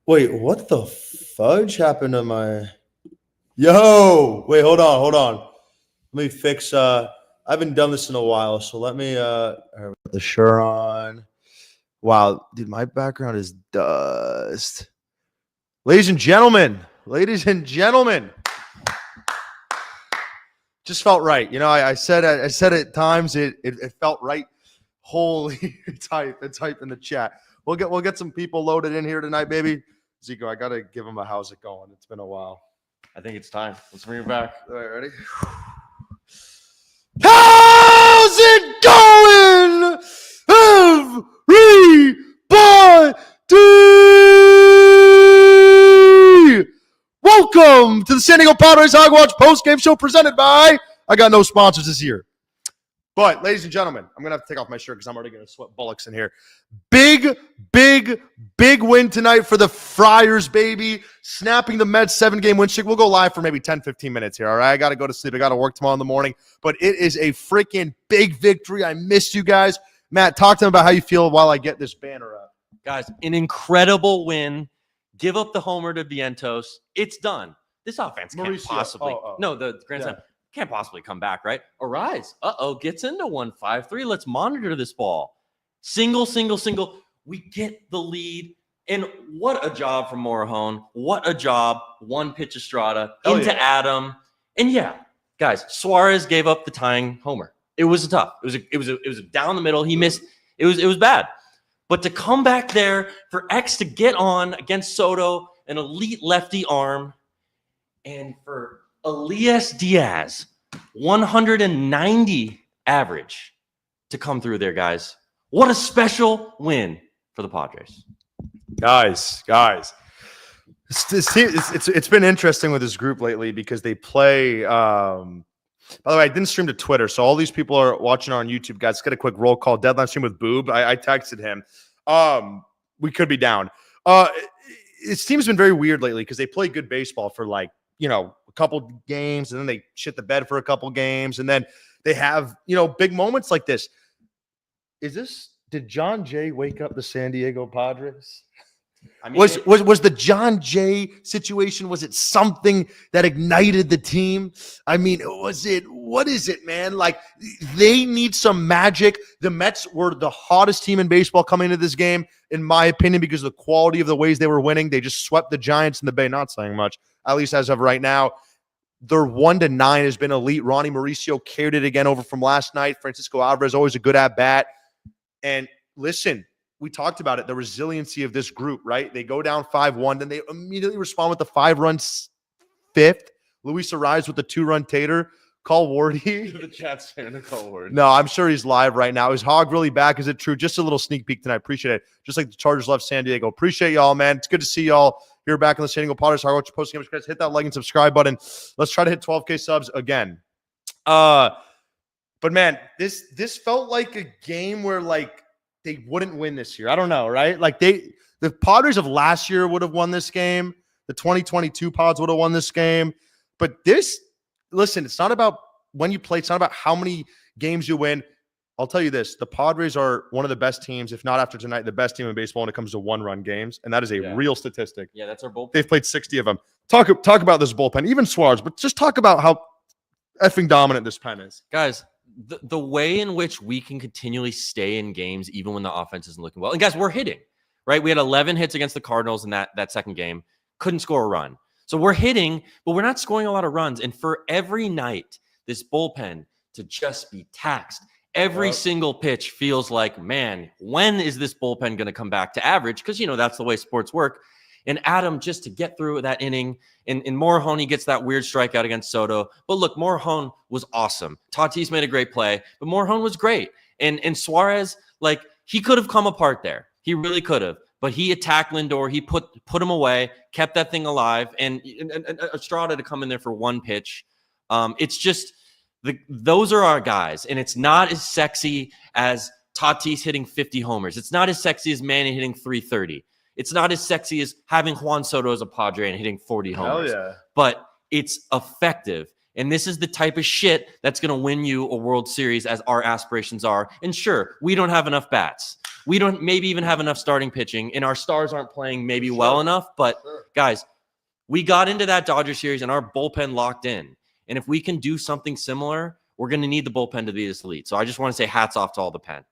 Wait, what the fudge happened to my? Yo, wait, hold on. Let me fix. I haven't done this in a while, so let me. Put the shirt on. Wow, dude, my background is dust. Ladies and gentlemen, just felt right. You know, I said at times it felt right. Holy type in the chat. We'll get some people loaded in here tonight, baby. Zico, I gotta give him a how's it going. It's been a while. I think it's time. Let's bring it back. All right, ready? How's it going? Everybody! Welcome to the San Diego Padres Hogwatch Postgame Show presented by. I got no sponsors this year. But, ladies and gentlemen, I'm going to have to take off my shirt because I'm already going to sweat bullocks in here. Big win tonight for the Friars, baby. Snapping the METS 7-game win streak. We'll go live for maybe 10, 15 minutes here, all right? I got to go to sleep. I got to work tomorrow in the morning. But it is a freaking big victory. I missed you guys. Matt, talk to them about how you feel while I get this banner up. Guys, an incredible win. Give up the homer to Vientos. It's done. This offense can't possibly. No, the Grand Slam. Can't possibly come back, right? Arise. Gets into 1-5-3. Let's monitor this ball. Single. We get the lead. And what a job from Morejon. What a job. One pitch Estrada into Adam. And yeah, guys, Suarez gave up the tying homer. It was tough. It was down the middle. He missed. It was bad. But to come back there for X to get on against Soto, an elite lefty arm, and for Elias Diaz, 190 average to come through there, guys. What a special win for the Padres. Guys. It's been interesting with this group lately because they play. By the way, I didn't stream to Twitter, so all these people are watching on YouTube. Guys, get a quick roll call. Deadline stream with Boob. I texted him. We could be down. This team's been very weird lately because they play good baseball for a couple games, and then they shit the bed for a couple games, and then they have, big moments like this. Did John Jay wake up the San Diego Padres? I mean, was the John Jay situation, was it something that ignited the team? I mean, what is it, man? Like, they need some magic. The Mets were the hottest team in baseball coming into this game, in my opinion, because of the quality of the ways they were winning. They just swept the Giants in the Bay, not saying much, at least as of right now. Their 1-9 has been elite. Ronnie Mauricio carried it again over from last night. Francisco Alvarez, always a good at-bat. And listen, we talked about it, the resiliency of this group, right? They go down 5-1, then they immediately respond with the 5-run fifth. Luis Ariz with the 2-run tater. Call Wardy. The chat's saying to call Wardy. No, I'm sure he's live right now. Is Hog really back? Is it true? Just a little sneak peek tonight. Appreciate it. Just like the Chargers left San Diego. Appreciate y'all, man. It's good to see y'all here back on the San Diego Padres. Hog Post Game. Guys, hit that like and subscribe button. Let's try to hit 12K subs again. But man, this felt like a game where they wouldn't win this year. I don't know, right? The Padres of last year would have won this game. The 2022 Pods would have won this game. But listen, it's not about when you play. It's not about how many games you win. I'll tell you this. The Padres are one of the best teams, if not after tonight, the best team in baseball when it comes to one-run games. And that is a real statistic. Yeah, that's our bullpen. They've played 60 of them. Talk about this bullpen, even Suarez, but just talk about how effing dominant this pen is. Guys, the way in which we can continually stay in games even when the offense isn't looking well. And guys, we're hitting, right? We had 11 hits against the Cardinals in that second game. Couldn't score a run. So we're hitting, but we're not scoring a lot of runs. And for every night, this bullpen to just be taxed. Every single pitch feels like, man, when is this bullpen going to come back to average? Because, that's the way sports work. And Adam, just to get through that inning, and Morejon, he gets that weird strikeout against Soto. But look, Morejon was awesome. Tatis made a great play, but Morejon was great. And Suarez, he could have come apart there. He really could have. But he attacked Lindor. He put him away, kept that thing alive, and Estrada to come in there for one pitch. It's just those are our guys, and it's not as sexy as Tatis hitting 50 homers. It's not as sexy as Manny hitting 330. It's not as sexy as having Juan Soto as a Padre and hitting 40 homers. Hell yeah. But it's effective. And this is the type of shit that's going to win you a World Series, as our aspirations are. And sure, we don't have enough bats. We don't maybe even have enough starting pitching, and our stars aren't playing maybe well enough. But guys, we got into that Dodgers series and our bullpen locked in. And if we can do something similar, we're going to need the bullpen to be this elite. So I just want to say hats off to all the pen.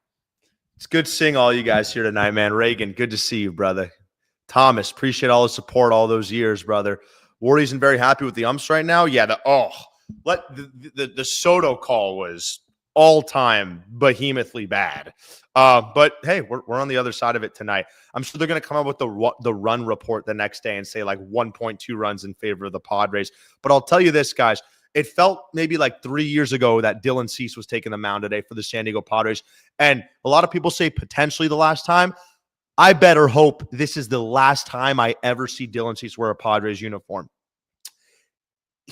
It's good seeing all you guys here tonight, man. Reagan, good to see you, brother. Thomas, appreciate all the support all those years, brother. Wardy isn't very happy with the umps right now. Yeah, the Soto call was all-time behemothly bad. But hey, we're on the other side of it tonight. I'm sure they're going to come up with the run report the next day and say like 1.2 runs in favor of the Padres. But I'll tell you this, guys. It felt maybe like 3 years ago that Dylan Cease was taking the mound today for the San Diego Padres. And a lot of people say potentially the last time. I better hope this is the last time I ever see Dylan Cease wear a Padres uniform.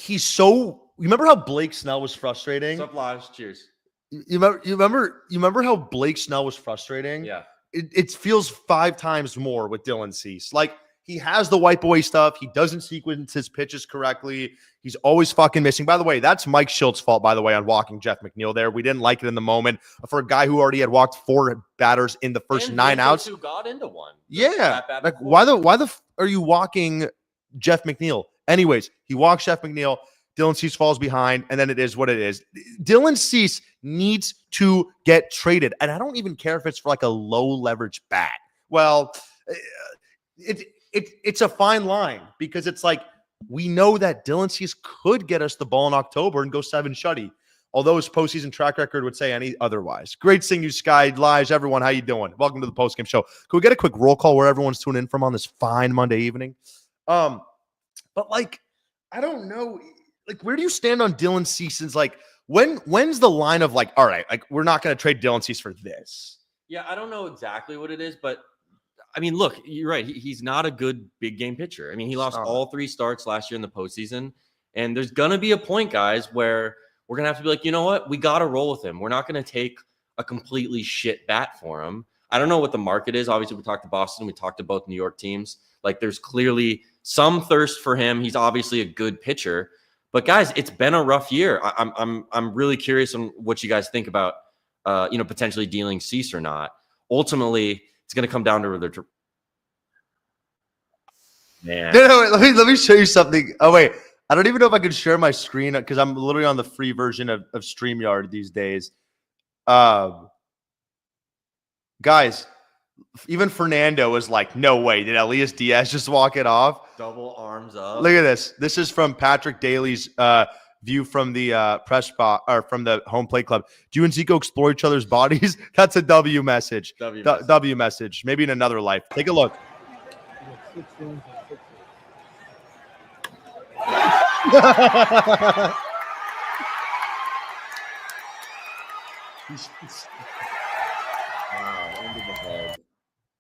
You remember how Blake Snell was frustrating? What's up, Lodge? Cheers. You remember how Blake Snell was frustrating? Yeah. It feels 5 times more with Dylan Cease. Like, he has the wipe away stuff. He doesn't sequence his pitches correctly. He's always fucking missing. By the way, that's Mike Schilt's fault, by the way, on walking Jeff McNeil there. We didn't like it in the moment. For a guy who already had walked 4 batters in the first and 9 outs. Who got into one. Yeah. Like, why are you walking Jeff McNeil? Anyways, he walks Jeff McNeil. Dylan Cease falls behind, and then it is what it is. Dylan Cease needs to get traded, and I don't even care if it's for like a low leverage bat. Well, it's a fine line because it's like we know that Dylan Cease could get us the ball in October and go 7 shutty, although his postseason track record would say any otherwise. Great seeing you, Sky, Lige, everyone. How you doing? Welcome to the postgame show. Can we get a quick roll call where everyone's tuning in from on this fine Monday evening? But like, I don't know. Like, where do you stand on Dylan Cease's, like, when's the line of like, all right, like, we're not going to trade Dylan Cease for this? Yeah, I don't know exactly what it is, but I mean, look, you're right. He's not a good big game pitcher. I mean, he lost all 3 starts last year in the postseason, and there's going to be a point, guys, where we're going to have to be like, you know what? We got to roll with him. We're not going to take a completely shit bat for him. I don't know what the market is. Obviously, we talked to Boston. We talked to both New York teams. Like, there's clearly some thirst for him. He's obviously a good pitcher. But guys, it's been a rough year. I'm really curious on what you guys think about, potentially dealing Cease or not. Ultimately, it's going to come down to whether. Man, no, let me show you something. Oh wait, I don't even know if I can share my screen because I'm literally on the free version of StreamYard these days. Guys, even Fernando was like, "No way! Did Elias Diaz just walk it off?" Double arms up. Look at this. This is from Patrick Daly's view from the press spot or from the home plate club. Do you and Zico explore each other's bodies? That's a W message. W message. Maybe in another life. Take a look.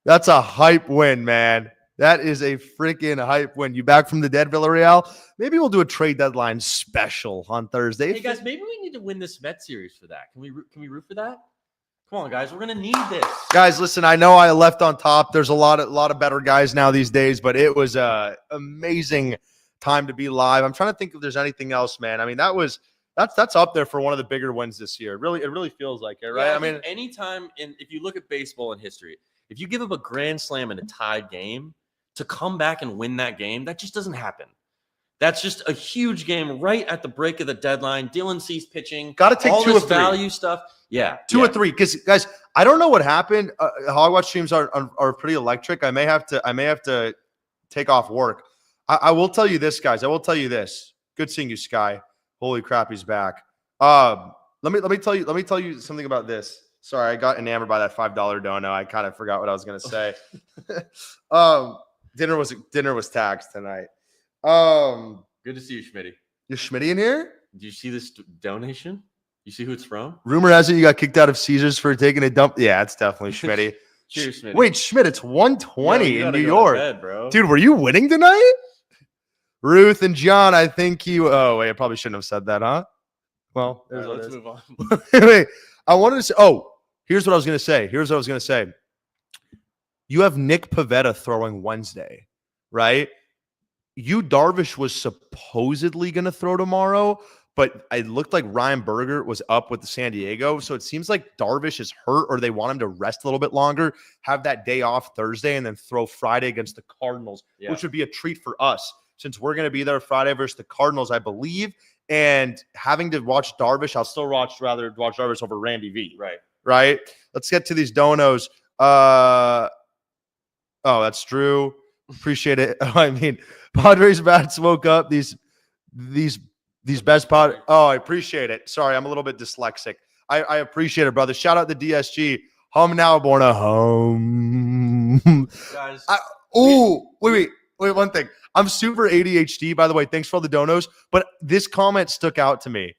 That's a hype win, man. That is a freaking hype win. You back from the dead, Villarreal? Maybe we'll do a trade deadline special on Thursday. Hey guys, maybe we need to win this METS series for that. Can we root for that? Come on, guys. We're gonna need this. Guys, listen. I know I left on top. There's a lot of better guys now these days, but it was a amazing time to be live. I'm trying to think if there's anything else, man. I mean, that's up there for one of the bigger wins this year. It really feels like it, right? Yeah, I mean, anytime if you look at baseball in history, if you give up a grand slam in a tied game, to come back and win that game, that just doesn't happen. That's just a huge game right at the break of the deadline. Dylan Cease pitching. Got to take all 2 this or 3. Value stuff. Yeah. 2 or 3. Because, guys, I don't know what happened. Hogwatch streams are pretty electric. I may have to take off work. I will tell you this, guys. I will tell you this. Good seeing you, Sky. Holy crap, he's back. Let me tell you something about this. Sorry, I got enamored by that $5 dono. I kind of forgot what I was gonna say. Dinner was taxed tonight. Good to see you, Schmitty. Is Schmitty in here? Do you see this donation? You see who it's from? Rumor has it you got kicked out of Caesars for taking a dump. Yeah, it's definitely Schmitty. Cheers, Schmitty. Wait, Schmidt, it's 120 in New York. Bed, bro. Dude, were you winning tonight? Ruth and John, I think you. Oh, wait, I probably shouldn't have said that, huh? Well, right, let's move on. Wait, I wanted to say, here's what I was going to say. You have Nick Pivetta throwing Wednesday, right? Darvish was supposedly going to throw tomorrow, but it looked like Ryan Berger was up with the San Diego. So it seems like Darvish is hurt, or they want him to rest a little bit longer, have that day off Thursday, and then throw Friday against the Cardinals, which would be a treat for us since we're going to be there Friday versus the Cardinals, I believe. And having to watch Darvish, I'll still rather watch Darvish over Randy V. Right. Let's get to these donos. Oh, that's Drew. Appreciate it. I mean, Padres bats woke up. These best pod. Oh, I appreciate it. Sorry, I'm a little bit dyslexic. I appreciate it, brother. Shout out to DSG. Home now, born a home. Guys. Wait. One thing. I'm super ADHD, by the way. Thanks for all the donos. But this comment stuck out to me.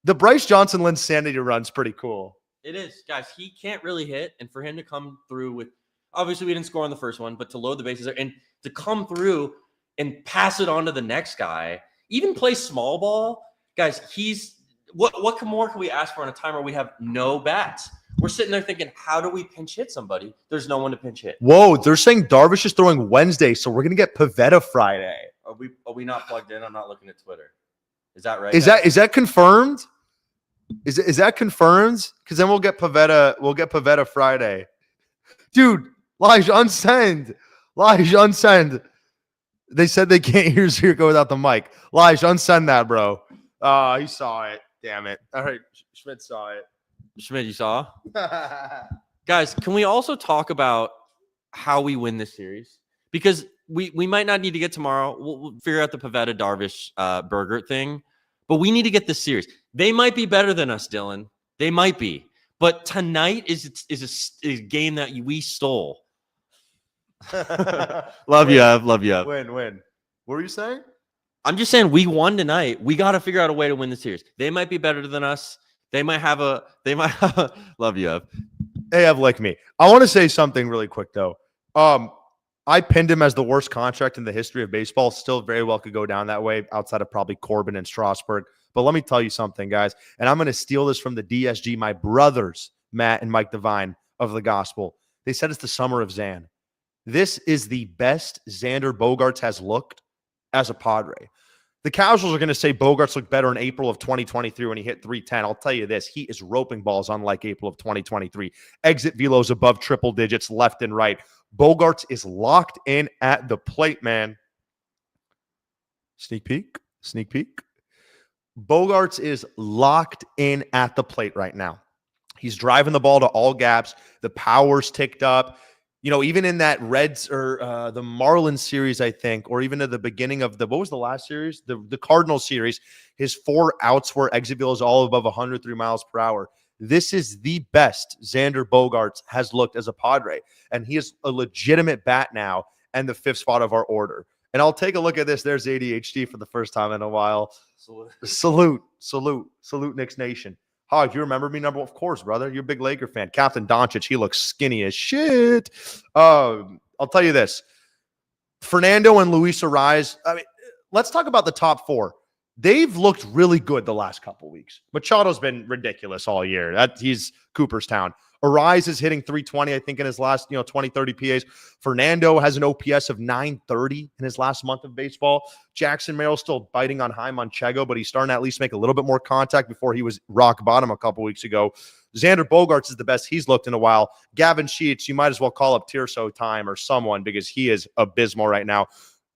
The Bryce Johnson Linsanity run's pretty cool. It is, guys. He can't really hit, and for him to come through with, obviously we didn't score on the first one, but to load the bases and to come through and pass it on to the next guy, even play small ball, guys. He's what more can we ask for in a time where we have no bats? We're sitting there thinking, how do we pinch hit somebody? There's no one to pinch hit. Whoa, they're saying Darvish is throwing Wednesday, so we're gonna get Pavetta Friday. Are we not plugged in? I'm not looking at Twitter. Is that right? Is that confirmed? Is that confirmed? Because then we'll get Pavetta Friday. Dude, Lige, unsend. They said they can't hear Zirko without the mic. Lige, unsend that, bro. He saw it. Damn it. All right, Schmidt saw it. Schmidt, you saw? Guys, can we also talk about how we win this series? Because we might not need to get tomorrow. We'll figure out the Pavetta Darvish Berger thing, but we need to get this series. They might be better than us, Dylan. They might be. But tonight is a game that we stole. Love you, Ev. Win. What were you saying? I'm just saying we won tonight. We got to figure out a way to win the series. They might be better than us. They might have a love you, Ev. Hey, Ev, like me. I want to say something really quick though. I pinned him as the worst contract in the history of baseball. Still very well could go down that way outside of probably Corbin and Strasburg. But let me tell you something, guys, and I'm going to steal this from the DSG, my brothers, Matt and Mike Devine of the Gospel. They said it's the summer of Xan. This is the best Xander Bogaerts has looked as a Padre. The casuals are going to say Bogaerts looked better in April of 2023 when he hit 310. I'll tell you this, he is roping balls unlike April of 2023. Exit velos above triple digits left and right. Bogaerts is locked in at the plate, man. Sneak peek. Bogaerts is locked in at the plate right now. He's driving the ball to all gaps. The power's ticked up. You know, even in that Reds or the Marlins series, I think, or even at the beginning of what was the last series? The Cardinals series, his 4 outs were exit velos all above 103 miles per hour. This is the best Xander Bogaerts has looked as a Padre, and he is a legitimate bat now and the 5th spot of our order. And I'll take a look at this. There's ADHD for the first time in a while. Salute, Knicks Nation. Hog, you remember me? Of course, brother. You're a big Laker fan. Captain Doncic, he looks skinny as shit. I'll tell you this. Fernando and Luis Arraez. I mean, let's talk about the top 4. They've looked really good the last couple weeks. Machado's been ridiculous all year. He's Cooperstown. Arraez is hitting 320, I think, in his last 20, 30 PAs. Fernando has an OPS of 930 in his last month of baseball. Jackson Merrill still biting on high Manchego, but he's starting to at least make a little bit more contact before he was rock bottom a couple weeks ago. Xander Bogaerts is the best he's looked in a while. Gavin Sheets, you might as well call up Tirso time or someone because he is abysmal right now.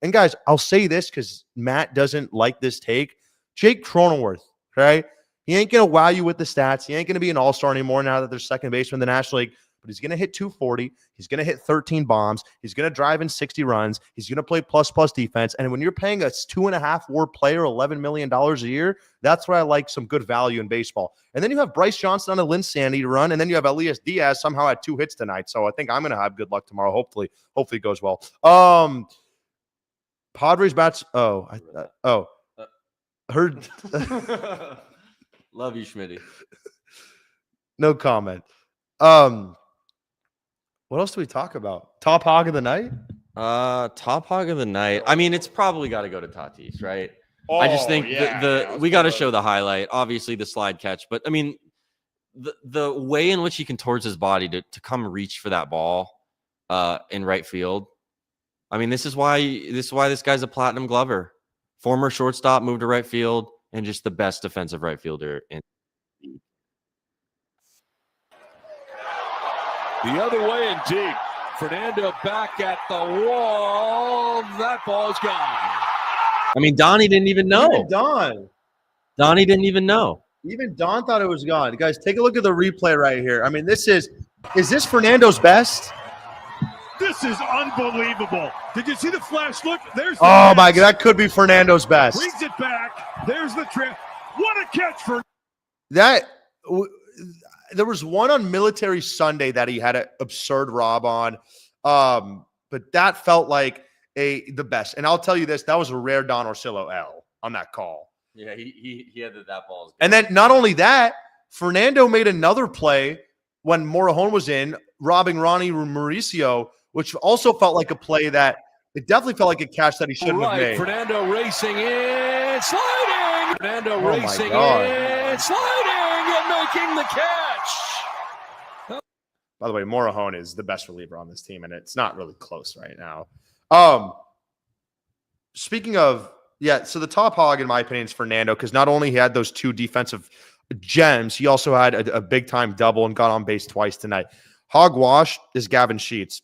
And guys, I'll say this because Matt doesn't like this take. Jake Cronenworth, right? He ain't going to wow you with the stats. He ain't going to be an all-star anymore now that there's second baseman in the National League, but he's going to hit 240. He's going to hit 13 bombs. He's going to drive in 60 runs. He's going to play plus defense. And when you're paying a 2.5 WAR player $11 million a year, that's where I like some good value in baseball. And then you have Bryce Johnson on a Linsanity to run, and then you have Elias Diaz somehow had 2 hits tonight. So I think I'm going to have good luck tomorrow. Hopefully it goes well. Padres bats. Heard. Love you, Schmitty. No comment. What else do we talk about? Top hog of the night? Top hog of the night. I mean, it's probably got to go to Tatis, right? Oh, I just think we got to show the the highlight. Obviously, the slide catch, but I mean, the way in which he contorts his body to come reach for that ball in right field. I mean, this is why this guy's a platinum glover. Former shortstop, moved to right field, and just the best defensive right fielder in the league. The other way and deep. Fernando back at the wall. That ball's gone. I mean, Donnie didn't even know. Donnie didn't even know. Even Don thought it was gone. Guys, take a look at the replay right here. I mean, is this Fernando's best? This is unbelievable. Did you see the flash? Look, there's my God, that could be Fernando's best. Brings it back. There's the trip. What a catch for that. There was one on Military Sunday that he had an absurd rob on, but that felt like the best. And I'll tell you this, that was a rare Don Orsillo L on that call. Yeah, he had that ball. And then not only that, Fernando made another play when Morejon was in, robbing Ronnie Mauricio, which also felt like a play that it definitely felt like a catch that he shouldn't have made. Fernando racing in, sliding. Fernando racing in, sliding, and making the catch. By the way, Morejon is the best reliever on this team, and it's not really close right now. Speaking of, so the top hog, in my opinion, is Fernando, because not only he had those two defensive gems, he also had a big-time double and got on base twice tonight. Hogwash is Gavin Sheets.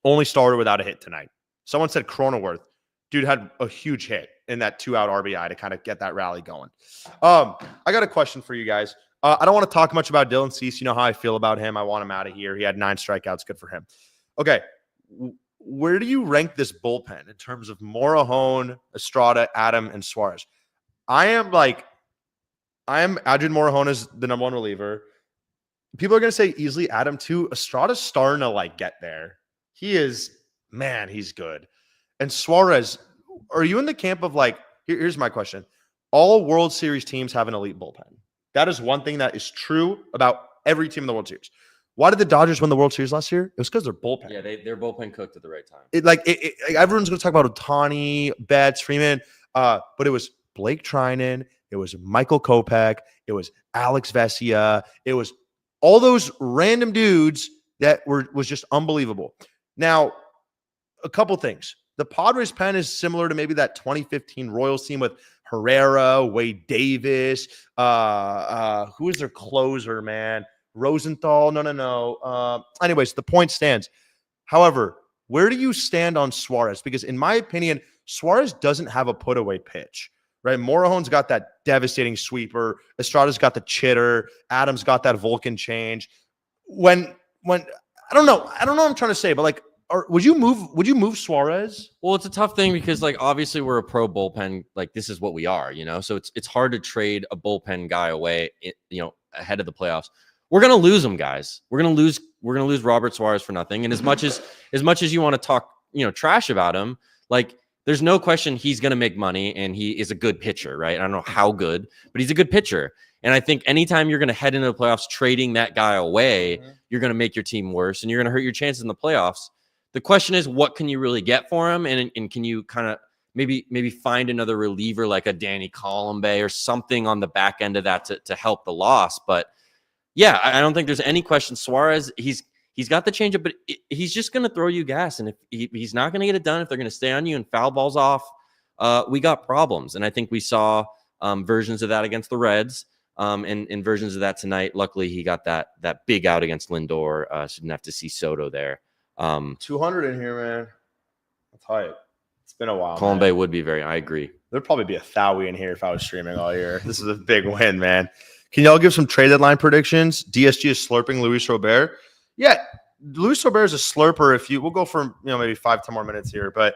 Only starter without a hit tonight. Someone said Cronenworth. Dude had a huge hit in that 2-out RBI to kind of get that rally going. I got a question for you guys. I don't want to talk much about Dylan Cease. You know how I feel about him. I want him out of here. He had 9 strikeouts. Good for him. Okay. Where do you rank this bullpen in terms of Morejon, Estrada, Adam, and Suarez? I am Adrian Morejon is the number 1 reliever. People are going to say easily Adam too. Estrada's starting to get there. He is, man, he's good. And Suarez, are you in the camp of here's my question. All World Series teams have an elite bullpen. That is one thing that is true about every team in the World Series. Why did the Dodgers win the World Series last year? It was because their bullpen. Yeah, their bullpen cooked at the right time. Everyone's going to talk about Ohtani, Betts, Freeman, but it was Blake Trinan, it was Michael Kopech, it was Alex Vesia, it was all those random dudes that was just unbelievable. Now, a couple things. The Padres pen is similar to maybe that 2015 Royals team with Herrera, Wade Davis. Who is their closer, man? Rosenthal. No. Anyways, the point stands. However, where do you stand on Suarez? Because in my opinion, Suarez doesn't have a put-away pitch, right? Morejon's got that devastating sweeper. Estrada's got the chitter. Adams got that Vulcan change. When I don't know what I'm trying to say, but would you move Suarez? Well, it's a tough thing because obviously we're a pro bullpen. This is what we are, So it's hard to trade a bullpen guy away, ahead of the playoffs. We're gonna lose him, guys. We're gonna lose Robert Suarez for nothing. And as much as you want to talk, trash about him, there's no question he's gonna make money, and he is a good pitcher, right? I don't know how good, but he's a good pitcher. And I think anytime you're gonna head into the playoffs trading that guy away, you're gonna make your team worse, and you're gonna hurt your chances in the playoffs. The question is, what can you really get for him? And can you kind of maybe find another reliever like a Danny Colombe or something on the back end of that to help the loss? But yeah, I don't think there's any question. Suarez, he's got the changeup, but he's just going to throw you gas. And if he's not going to get it done, if they're going to stay on you and foul balls off, we got problems. And I think we saw versions of that against the Reds and versions of that tonight. Luckily, he got that big out against Lindor. So didn't have to see Soto there. 200 in here, man. That's hype. It's been a while. Colombe would be I agree. There'd probably be a Thaui in here if I was streaming all year. This is a big win, man. Can y'all give some trade deadline predictions? DSG is slurping Luis Robert. Yeah, Luis Robert is a slurper. We'll go for maybe 5-10 more minutes here, but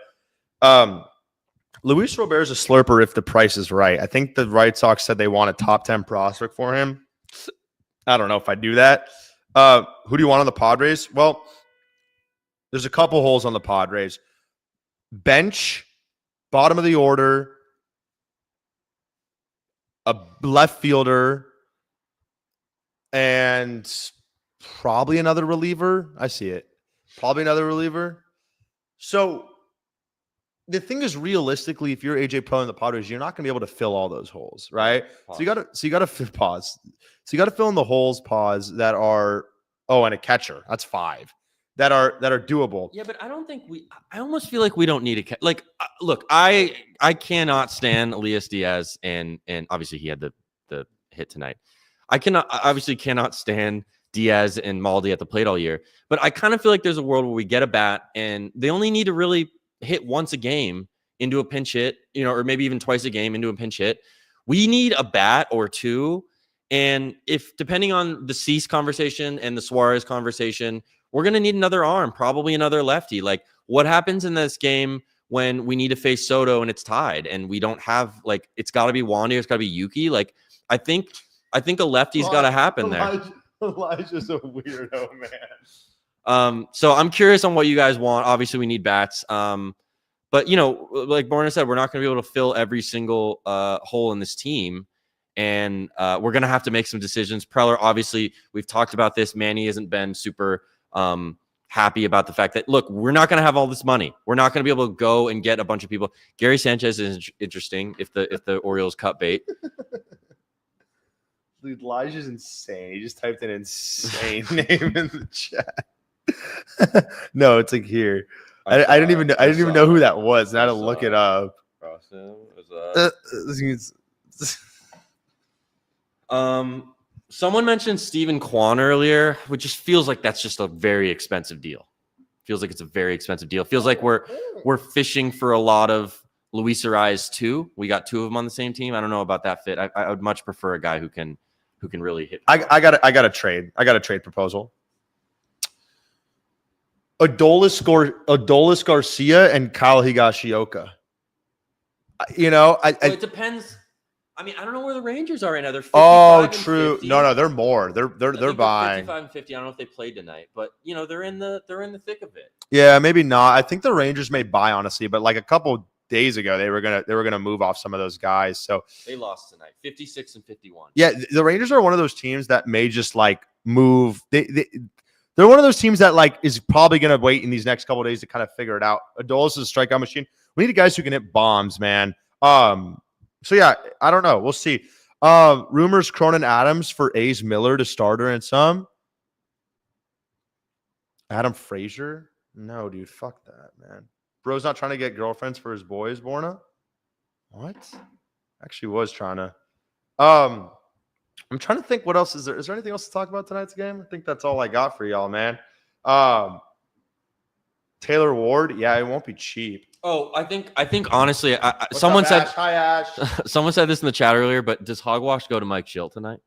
Luis Robert is a slurper if the price is right. I think the White Sox said they want a top 10 prospect for him. I don't know if I do that. Who do you want on the Padres? Well, there's a couple holes on the Padres. Bench, bottom of the order, a left fielder, and probably another reliever. I see it. Probably another reliever. So the thing is, realistically, if you're AJ Pro in the Padres, you're not going to be able to fill all those holes, right? Pause. So you got to pause. So you got to fill in the holes, that are, and a catcher. That's 5. that are doable. Yeah, but I don't think I almost feel like we don't need a like. Look, I cannot stand Elias Diaz, and obviously he had the hit tonight. I obviously cannot stand Diaz and Maldi at the plate all year, but I kind of feel like there's a world where we get a bat and they only need to really hit once a game into a pinch hit, or maybe even twice a game into a pinch hit. We need a bat or two. And if depending on the Cease conversation and the Suarez conversation, we're going to need another arm, probably another lefty. Like, what happens in this game when we need to face Soto and it's tied and we don't have, like, it's got to be Wandy, it's got to be Yuki. Like, I think a lefty's got to happen there. Elijah's a weirdo, man. So I'm curious on what you guys want. Obviously, we need bats. But, like Borna said, we're not going to be able to fill every single hole in this team. And we're going to have to make some decisions. Preller, obviously, we've talked about this. Manny hasn't been super happy about the fact that, look, we're not going to have all this money. We're not going to be able to go and get a bunch of people. Gary Sanchez is interesting if the Orioles cut bait. Dude, Elijah's insane. He just typed an insane name in the chat. No, it's like here. I didn't even know who that was. And I had to look it up. Someone mentioned Stephen Kwan earlier, which just feels like that's just a very expensive deal. Feels like it's a very expensive deal. Feels like we're fishing for a lot of Luis Ariz too. We got two of them on the same team. I don't know about that fit. I would much prefer a guy who can really hit. I got a trade. I got a trade proposal. Adolis Garcia and Kyle Higashioka. It depends. I mean, I don't know where the Rangers are right now. They're 55 and true. 50. No, they're more. They're buying 55 and 50. I don't know if they played tonight, but they're in the thick of it. Yeah, maybe not. I think the Rangers may buy, honestly, but like a couple days ago, they were gonna move off some of those guys. So they lost tonight, 56 and 51. Yeah, the Rangers are one of those teams that may just like move. They're one of those teams that like is probably gonna wait in these next couple of days to kind of figure it out. Adolis is a strikeout machine. We need guys who can hit bombs, man. So yeah, I don't know. We'll see. Rumors Cronin Adams for A's Miller to starter and some. Adam Frazier? No, dude. Fuck that, man. Bro's not trying to get girlfriends for his boys, Borna? What? Actually was trying to. I'm trying to think what else is there. Is there anything else to talk about tonight's game? I think that's all I got for y'all, man. Taylor Ward, yeah, it won't be cheap. Oh, I think honestly, someone said Ash? Hi, Ash. someone said this in the chat earlier, but does Hogwash go to Mike Schilt tonight?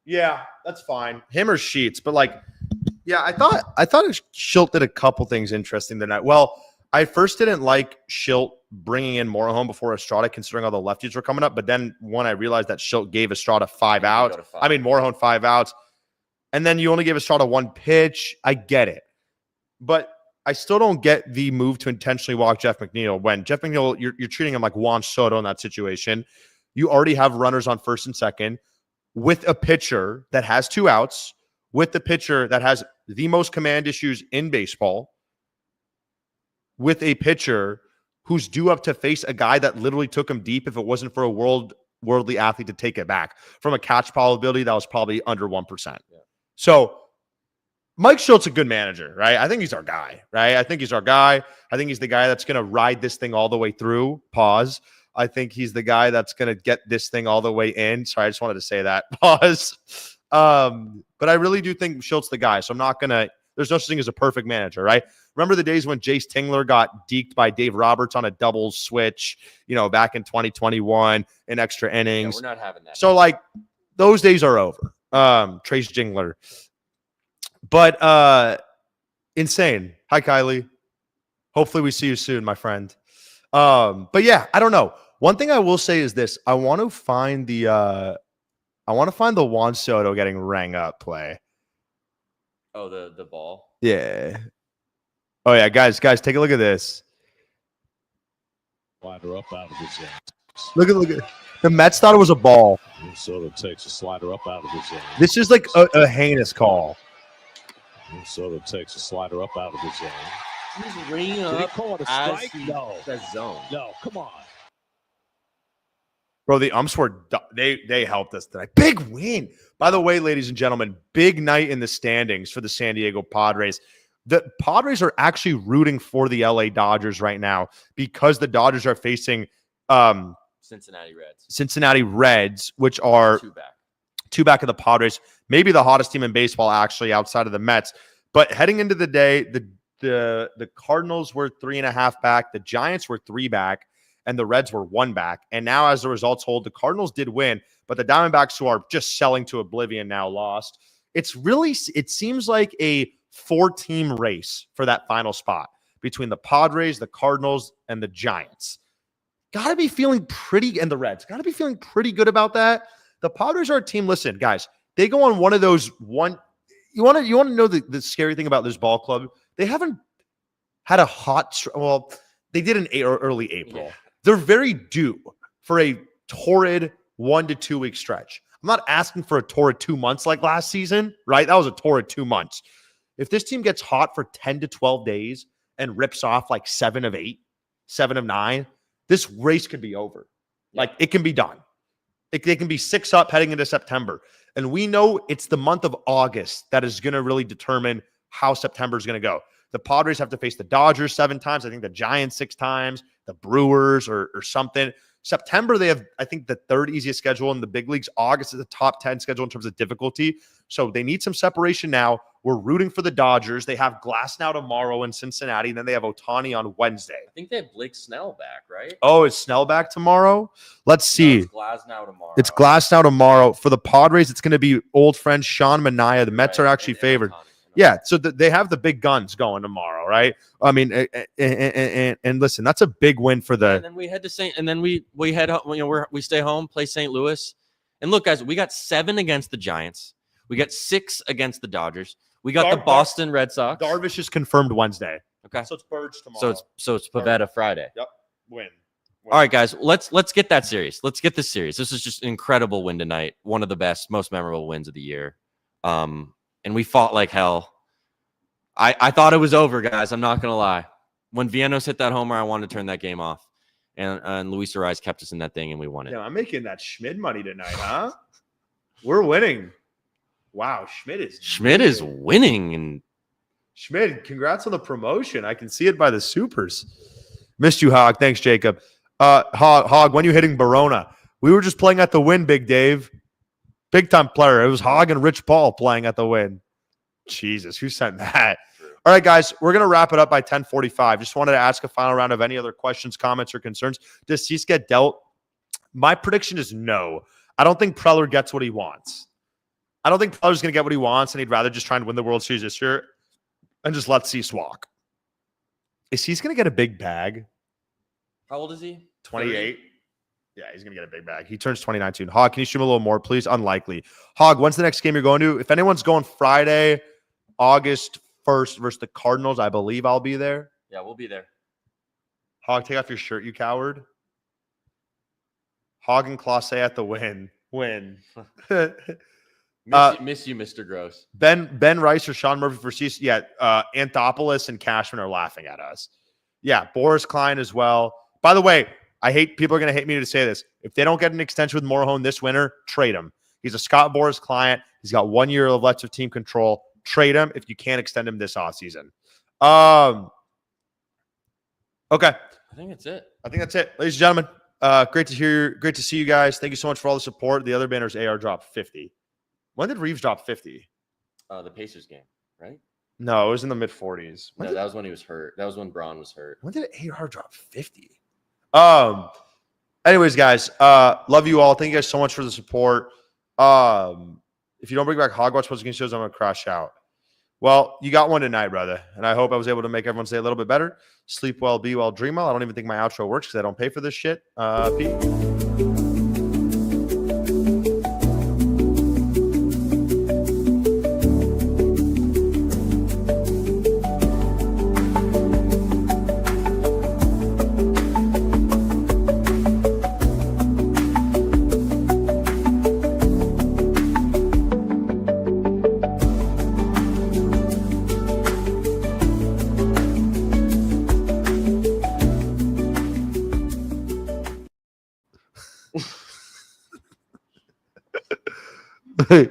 Yeah, that's fine. Him or Sheets, but like, yeah, I thought Schilt did a couple things interesting tonight. Well, I first didn't like Schilt bringing in Morejon before Estrada, considering all the lefties were coming up. But then when I realized that Schilt gave Estrada 5 outs, Morejon 5 outs, and then you only gave Estrada 1 pitch. I get it, but I still don't get the move to intentionally walk Jeff McNeil when Jeff McNeil, you're treating him like Juan Soto in that situation. You already have runners on first and second with a pitcher that has 2 outs, with the pitcher that has the most command issues in baseball, with a pitcher who's due up to face a guy that literally took him deep if it wasn't for a worldly athlete to take it back from a catch probability that was probably under 1%. Yeah. So Mike Schultz a good manager, right? I think he's our guy, right? I think he's our guy. I think he's the guy that's going to ride this thing all the way through. Pause. I think he's the guy that's going to get this thing all the way in. Sorry, I just wanted to say that. Pause. But I really do think Schultz the guy. So I'm not going to – there's no such thing as a perfect manager, right? Remember the days when Jace Tingler got deked by Dave Roberts on a double switch, back in 2021 in extra innings? Yeah, we're not having that. So, like, those days are over. Trace Jingler. But insane. Hi, Kylie. Hopefully we see you soon, my friend. But yeah, I don't know. One thing I will say is this. I want to find the Juan Soto getting rang up play. Oh, the ball. Yeah. Oh yeah, guys, take a look at this. Slider up out of the zone. Look at the Mets thought it was a ball. Soto takes a slider up out of the zone. This is like a heinous call. Soto takes a slider up out of the zone. He's ringing up. Did he call it a strike? No. That's zone. No, come on. Bro, the umps were they helped us tonight. Big win. By the way, ladies and gentlemen, big night in the standings for the San Diego Padres. The Padres are actually rooting for the LA Dodgers right now because the Dodgers are facing Cincinnati Reds, which are two back of the Padres, maybe the hottest team in baseball, actually, outside of the Mets. But heading into the day, the Cardinals were 3.5 back, the Giants were 3 back, and the Reds were 1 back. And now, as the results hold, the Cardinals did win, but the Diamondbacks, who are just selling to oblivion, now lost. It seems like a 4-team race for that final spot between the Padres, the Cardinals, and the Giants. Got to be feeling pretty, and the Reds, got to be feeling pretty good about that. The Padres are a team. Listen, guys, they go on one of those one. You want to know the scary thing about this ball club? They haven't had a hot. Well, they did in early April. Yeah. They're very due for a torrid 1 to 2 week stretch. I'm not asking for a torrid 2 months like last season, right? That was a torrid 2 months. If this team gets hot for 10 to 12 days and rips off like 7 of 8, 7 of 9, this race could be over. Yeah. Like, it can be done. They can be 6 up heading into September. And we know it's the month of August that is going to really determine how September is going to go. The Padres have to face the Dodgers 7 times. I think the Giants 6 times, the Brewers or something. September, they have, I think, the 3rd easiest schedule in the big leagues. August is the top 10 schedule in terms of difficulty. So they need some separation now. We're rooting for the Dodgers. They have Glasnow tomorrow in Cincinnati, and then they have Ohtani on Wednesday. I think they have Blake Snell back, right? Oh, is Snell back tomorrow? Let's see. No, it's Glasnow tomorrow. It's Glasnow tomorrow. For the Padres, it's going to be old friend Sean Manaea. The Mets are actually favored. Yeah, so they have the big guns going tomorrow, right? I mean, and listen, that's a big win for the. And then we head to St. And then we head, we stay home, play St. Louis, and look, guys, we got 7 against the Giants, we got 6 against the Dodgers, we got the Boston Red Sox. Darvish is confirmed Wednesday. Okay, so it's Birds tomorrow. So it's Pavetta Friday. Yep, win. All right, guys, let's get that series. Let's get this series. This is just an incredible win tonight. One of the best, most memorable wins of the year. And we fought like hell. I thought it was over, guys. I'm not going to lie. When Vientos hit that homer, I wanted to turn that game off. And Luis Ariz kept us in that thing, and we won it. Yeah, I'm making that Schmid money tonight, huh? We're winning. Wow, Schmid is winning. And Schmid, congrats on the promotion. I can see it by the supers. Missed you, Hog. Thanks, Jacob. Hog, when you hitting Barona? We were just playing at the Win, Big Dave. Big time player. It was Hog and Rich Paul playing at the Win. Jesus, who sent that? All right, guys, we're going to wrap it up by 10:45. Just wanted to ask a final round of any other questions, comments, or concerns. Does Cease get dealt? My prediction is no. I don't think Preller gets what he wants. I don't think Preller's going to get what he wants, and he'd rather just try and win the World Series this year and just let Cease walk. Is Cease going to get a big bag? How old is he? 28. Yeah, he's going to get a big bag. He turns 29 soon. Hog, can you stream a little more, please? Unlikely. Hog, when's the next game you're going to? If anyone's going Friday, August 1st versus the Cardinals, I believe I'll be there. Yeah, we'll be there. Hog, take off your shirt, you coward. Hog and Clase at the Win. Miss you, Mr. Gross. Ben Rice or Sean Murphy for Cease. Yeah, Anthopoulos and Cashman are laughing at us. Yeah, Boris Klein as well. By the way, people are going to hate me to say this. If they don't get an extension with Morejon this winter, trade him. He's a Scott Boras client. He's got 1 year of left of team control. Trade him if you can't extend him this offseason. Okay. I think that's it. Ladies and gentlemen. Great to see you guys. Thank you so much for all the support. The other banner's AR dropped 50. When did Reeves drop 50? The Pacers game, right? No, it was in the mid-40s. No, that was when he was hurt. That was when Braun was hurt. When did AR drop 50? Anyways, guys, love you all. Thank you guys so much for the support. If you don't bring back Hogwarts post-game shows, I'm going to crash out. Well, you got one tonight, brother. And I hope I was able to make everyone stay a little bit better. Sleep well, be well, dream well. I don't even think my outro works because I don't pay for this shit. Pete. Hey.